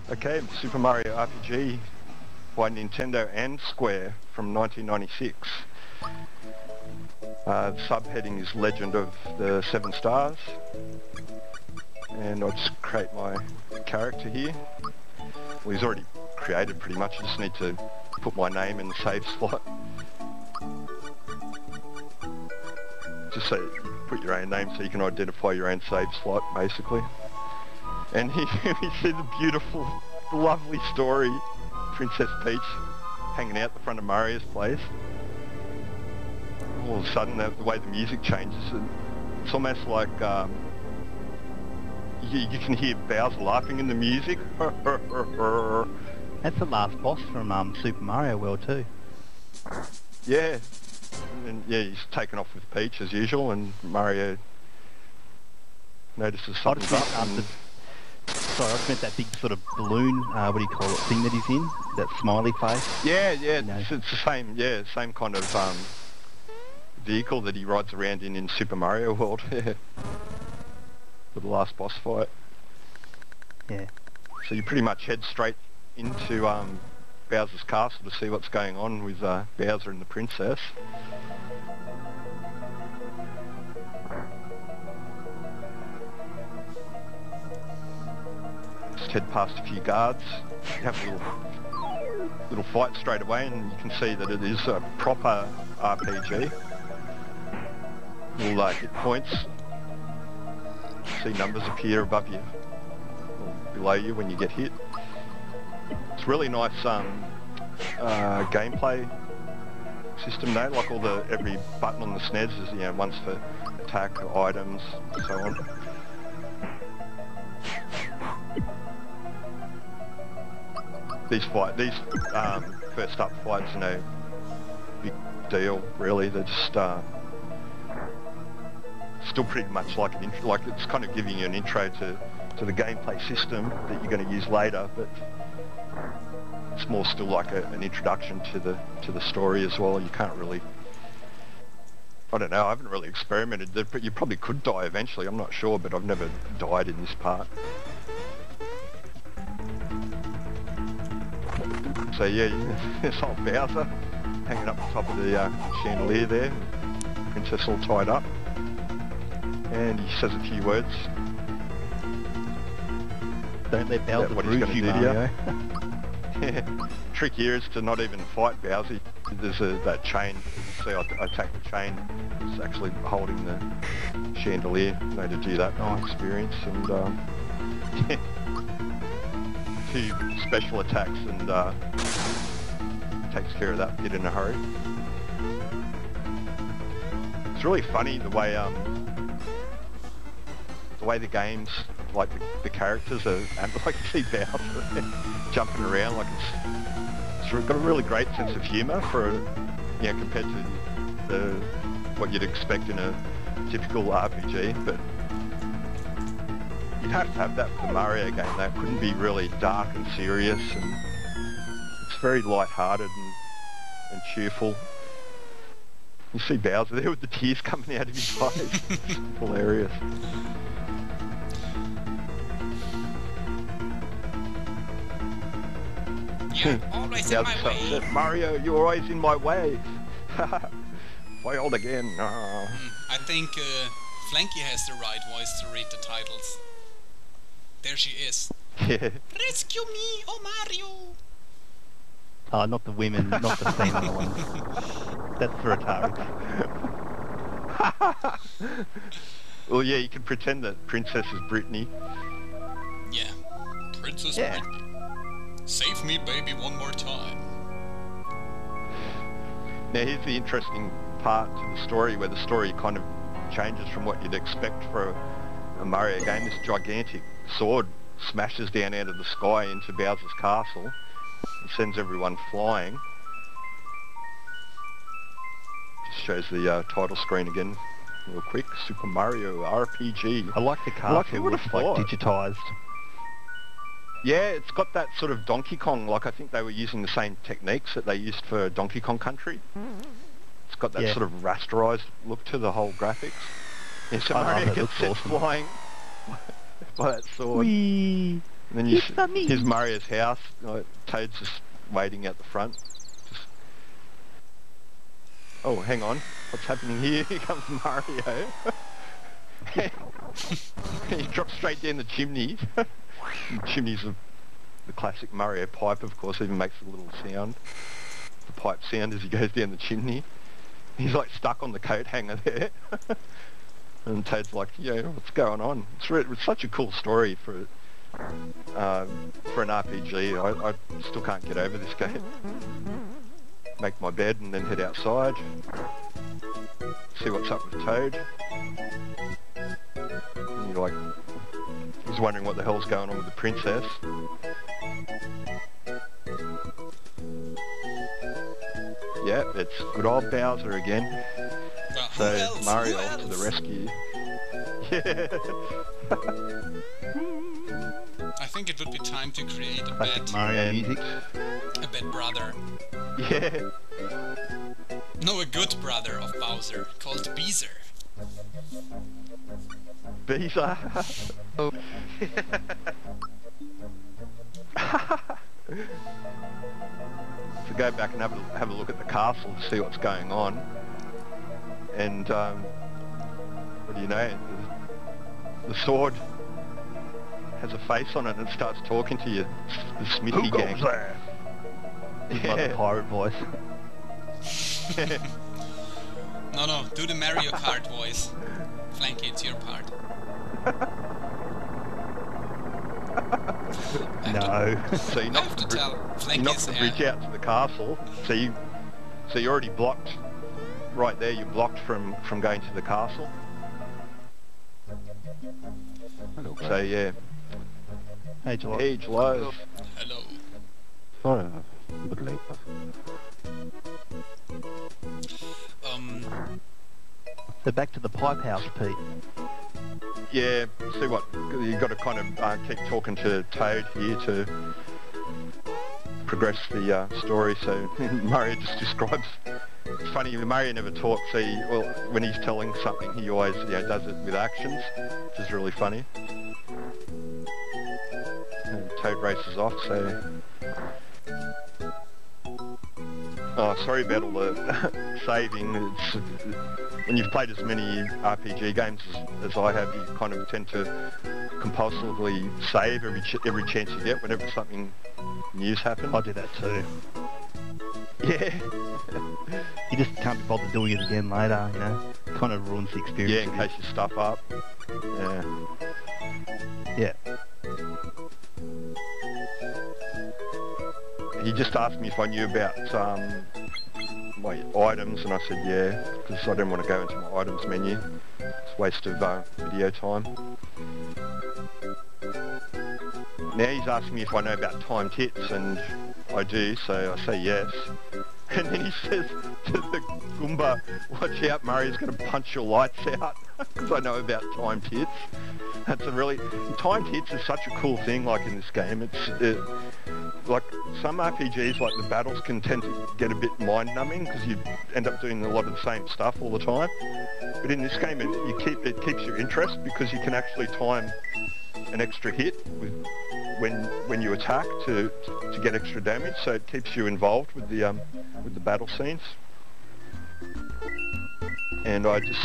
Okay, Super Mario RPG by Nintendo and Square from 1996. The subheading is Legend of the Seven Stars. And I'll just create my character here. Well, he's already created pretty much. I just need to put my name in the save slot. Just so you put your own name so you can identify your own save slot, basically. And here we see the beautiful, lovely story, Princess Peach hanging out the front of Mario's place. All of a sudden, the way the music changes, it's almost like you can hear Bowser laughing in the music. That's the last boss from Super Mario World too. Yeah. And yeah, he's taken off with Peach as usual, and Mario notices something's up. Sorry, I just meant that big sort of balloon, what do you call it, thing that he's in? That smiley face? Yeah, You know. it's the same kind of vehicle that he rides around in Super Mario World. For the last boss fight. Yeah. So you pretty much head straight into Bowser's castle to see what's going on with Bowser and the princess. Just head past a few guards, have a little fight straight away, and you can see that it is a proper RPG. Little hit points. See numbers appear above you or below you when you get hit. It's really nice gameplay system though, like every button on the SNES is, one's for attack, items, and so on. These first up fights are no big deal really. They're just still pretty much like it's kind of giving you an intro to the gameplay system that you're going to use later, but it's more still like an introduction to the story as well. You can't really, I don't know, I haven't really experimented, but you probably could die eventually, I'm not sure, but I've never died in this part. So yeah, there's old Bowser hanging up the top of the chandelier there, princess all tied up. And he says a few words. Don't let Bowser bruise you, Mario. Yeah. Trick here is to not even fight Bowser. There's that chain. See, I attack the chain. It's actually holding the chandelier. You know, to do that experience. And yeah. 2 special attacks, and takes care of that bit in a hurry. It's really funny the way the games, like the characters are, and like you see Bowser jumping around, like it's got a really great sense of humour for, compared to what you'd expect in a typical RPG. But you'd have to have that for the Mario game. That couldn't be really dark and serious, and it's very light-hearted and cheerful. You see Bowser there with the tears coming out of his eyes. It's hilarious. You're always in my way. Mario, you're always in my way. Failed again. Oh. I think Flanky has the right voice to read the titles. There she is. Yeah. Rescue me, oh Mario! Not the women, not the female ones. That's for Atari. Well, yeah, you can pretend that Princess is Brittany. Yeah. Princess Brittany. Save me, baby, one more time. Now, here's the interesting part to the story, where the story kind of changes from what you'd expect for a Mario game. This gigantic sword smashes down out of the sky into Bowser's castle and sends everyone flying. Just shows the title screen again real quick. Super Mario RPG. I like the castle. It looks like digitised. Yeah, it's got that sort of Donkey Kong, like I think they were using the same techniques that they used for Donkey Kong Country. It's got that sort of rasterised look to the whole graphics. Yeah, so Mario gets set flying by that sword. Whee! And then here's Mario's house. Toad's just waiting out the front. Oh, hang on. What's happening here? Here comes Mario. He drops straight down the chimney. The chimney's the classic Mario pipe, of course, even makes a little sound. The pipe sound as he goes down the chimney. He's like stuck on the coat hanger there. And Toad's like, yeah, what's going on? It's such a cool story for an RPG. I still can't get over this game. Make my bed and then head outside. See what's up with Toad. And you're like, he's wondering what the hell's going on with the princess. Yeah, it's good old Bowser again. Well, So Mario off to the rescue. Yeah. I think it would be time to create a Classic Mario music. bad brother. Yeah. No, a good brother of Bowser, called Beezer. Beezer. Oh. So go back and have a look at the castle to see what's going on. And what do you know? The sword has a face on it and starts talking to you. The Smithy gang. There? Like the pirate voice. No, do the Mario Kart voice. Flanky, it's your part. No. So you I knock have to the, tell you Flanky knock is the bridge out to the castle. So you already blocked right there. You're blocked from going to the castle. So yeah. Hey, July. Age low. Hello. Sorry, a bit late. So back to the pipe house, Pete. Yeah. See what you got to kind of keep talking to Toad here to progress the story. So Mario just describes. It's funny, Mario never talks. So when he's telling something, he always does it with actions, which is really funny. And Toad races off. So. Oh, sorry about all the saving. When you've played as many RPG games as I have, you kind of tend to compulsively save every chance you get whenever something new's happens. I do that too. Yeah. You just can't be bothered doing it again later, you know. Kind of ruins the experience. Yeah, in case you stuff up. Yeah. Yeah. He just asked me if I knew about my items, and I said yeah, because I didn't want to go into my items menu. It's a waste of video time. Now he's asking me if I know about timed hits, and I do, so I say yes. And then he says to the Goomba, watch out, Mario's going to punch your lights out, because I know about timed hits. That's a really... Timed hits is such a cool thing, like in this game. Like some RPGs, like the battles can tend to get a bit mind-numbing, because you end up doing a lot of the same stuff all the time. But in this game, it keeps your interest, because you can actually time an extra hit when you attack to get extra damage, so it keeps you involved with the battle scenes. And I just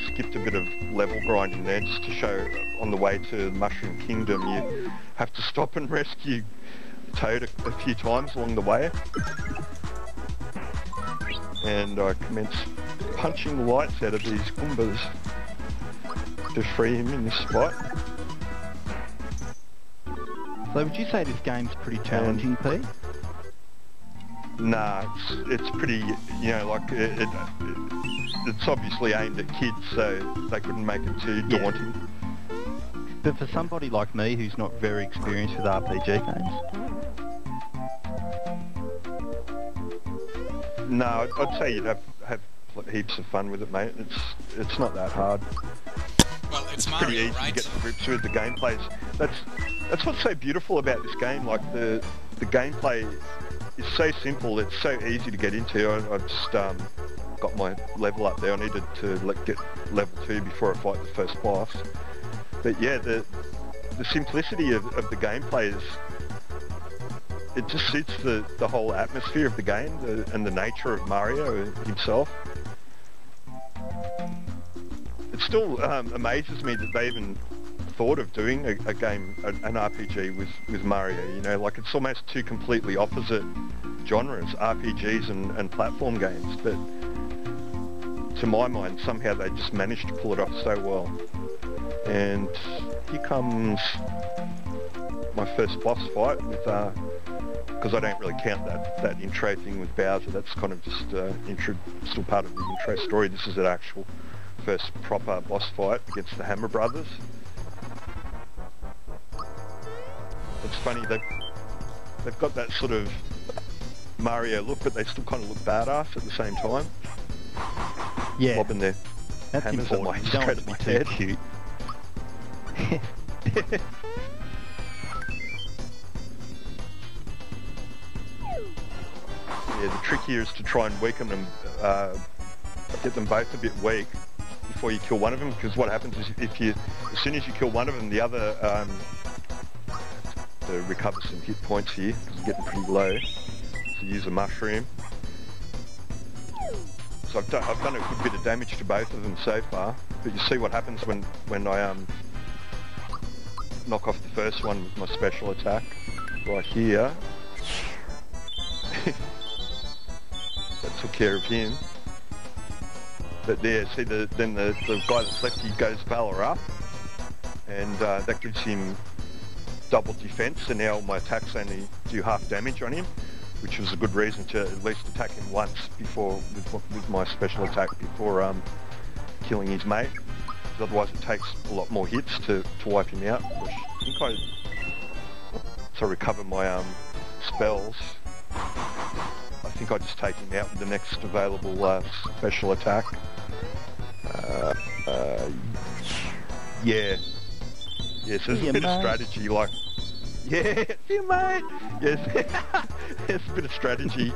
skipped a bit of level grinding there just to show on the way to Mushroom Kingdom you have to stop and rescue Toad a few times along the way. And I commence punching the lights out of these Goombas to free him in this spot. So would you say this game's pretty challenging, Pete? Nah, it's pretty, like it's obviously aimed at kids, so they couldn't make it too daunting. But for somebody like me who's not very experienced with RPG games? No, I'd say you'd have heaps of fun with it, mate. It's not that hard. Well, it's Pretty Mario, easy right? to get to grips with the gameplay. That's what's so beautiful about this game. Like the gameplay is so simple. It's so easy to get into. I just got my level up there. I needed to get level 2 before I fight the first boss. But yeah, the simplicity of the gameplay is, it just suits the whole atmosphere of the game and the nature of Mario himself. It still amazes me that they even thought of doing a game, an RPG with Mario, you know, like it's almost two completely opposite genres, RPGs and platform games, but to my mind somehow they just managed to pull it off so well. And here comes my first boss fight with, because I don't really count that intro thing with Bowser, that's kind of just still part of the intro story. This is an actual first proper boss fight against the Hammer Brothers. It's funny, they've got that sort of Mario look, but they still kind of look badass at the same time. Yeah, Lobbing their that's hammers at important. my, You don't want straight to at be my too head. cute. Yeah, the trick here is to try and weaken them, get them both a bit weak before you kill one of them, because what happens is as soon as you kill one of them, the other, to recover some hit points here, because you're getting pretty low, so use a mushroom. So I've done a good bit of damage to both of them so far, but you see what happens when I knock off the first one with my special attack, right here. That took care of him. But there, see then the guy that's left, he goes Valor up, and that gives him double defense, and now my attacks only do half damage on him, which was a good reason to at least attack him once before with my special attack before killing his mate. Because otherwise it takes a lot more hits to wipe him out. I think to recover my spells, I think I just take him out with the next available special attack. Yeah. Yes, there's a bit of strategy, like... Yeah, see you, mate! Yes, there's a bit of strategy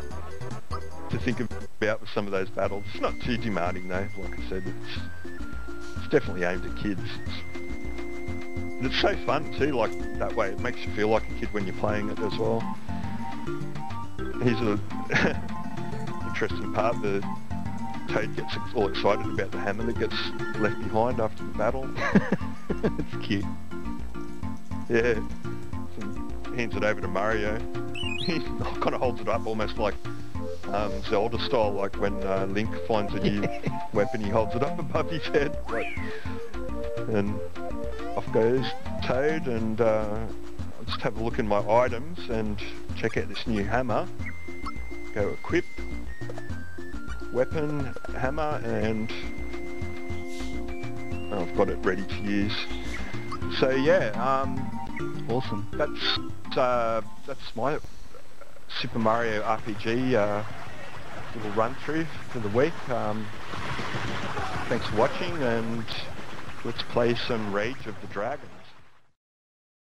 to think about with some of those battles. It's not too demanding though, like I said. It's definitely aimed at kids. And it's so fun too, like that way. It makes you feel like a kid when you're playing it as well. Here's a interesting part. The Toad gets all excited about the hammer that gets left behind after the battle. It's cute. Yeah. So hands it over to Mario. He kind of holds it up almost like Zelda style, like when Link finds a new weapon, he holds it up above his head. Like, and off goes Toad, and I'll just have a look in my items and check out this new hammer. Go equip, weapon, hammer, and I've got it ready to use. So yeah, Awesome. that's my Super Mario RPG little run through for the week. Thanks for watching, and let's play some Rage of the Dragon.